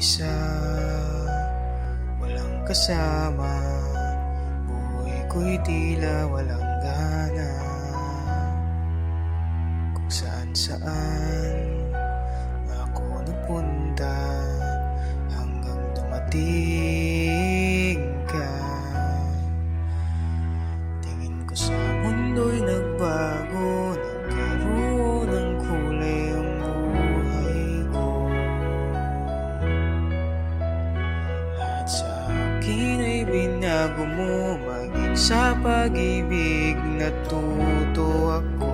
mag-isa, walang kasama. Buhay ko'y tila walang gana. Kung saan-saan ako napunta, hanggang dumating ka. Tingin ko sa mundo'y nagbago, nagkaroon ng kulay ang buhay ko. Lahat sa akin ay binago mo, maging sa pag-ibig natuto ako.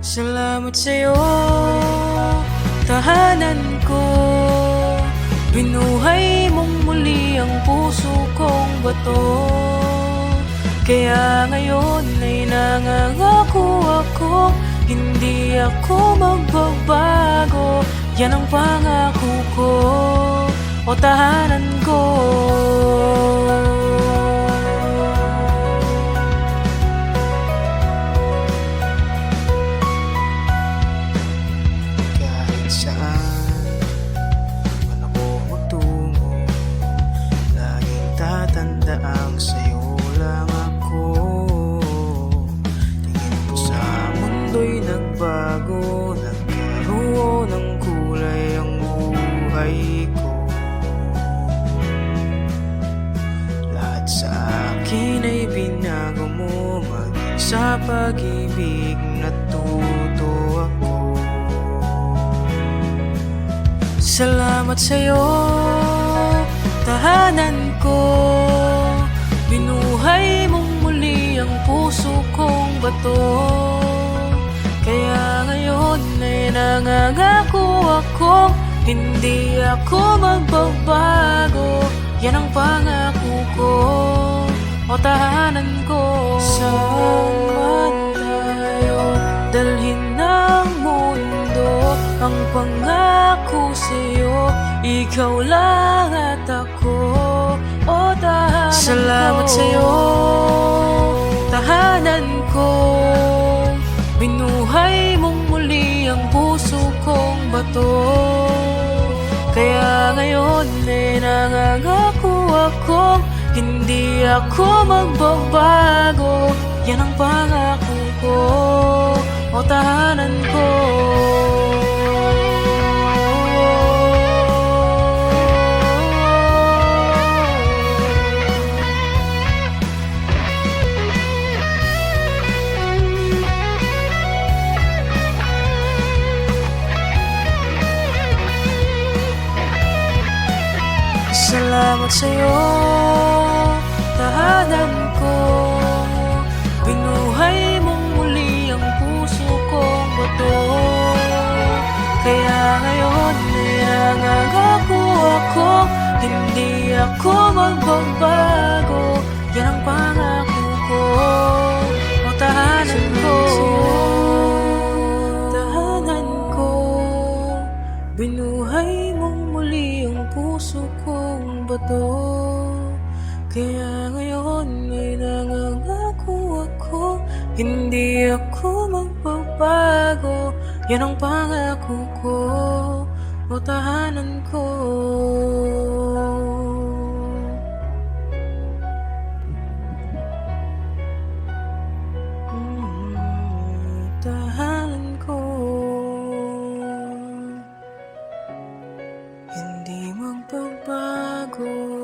Salamat sa'yo, tahanan ko. Binuhay mong muli ang puso kong bato. Kaya ngayon ay nangangako ako, hindi ako magbabago. Yan ang pangako ko, o tahanan ko. Kahit saan man ako magtungo, laging tatandaang sa'yo lang ako. Tingin ko sa mundo'y nagbago, nagkaroon ng kulay ang buhay ko. Lahat sa akin ay binago mo, maging sa pag-ibig natuto ako. Salamat sa'yo, tahanan ko. Binuhay mong muli ang puso kong bato. Kaya ngayon ay nangangako ako, hindi ako magbabago. Yan ang pangako ko, o tahanan ko. Saan man tayo dalhin ng mundo, ang pangako sa'yo, ikaw lang at ako, o tahanan ko. Salamat sa'yo, tahanan ko. Binuhay mong muli ang puso kong bato. Kaya ngayon ay nangangako ako, hindi ako magbabago. Yan ang pangako ko, o tahanan ko. Salamat sa'yo, tahanan ko. Binuhay mong muli ang puso kong bato. Kaya ngayon ay nangangako ako, hindi ako magbabago. Yan ang pangako ko, o tahanan ko. Tahanan ko, binuhay mong muli ang puso kong bato. Kaya ngayon ay nangangako ako, hindi ako magbabago. Yan ang pangako ko, o tahanan ko. Tahanan ko, hindi magbabago.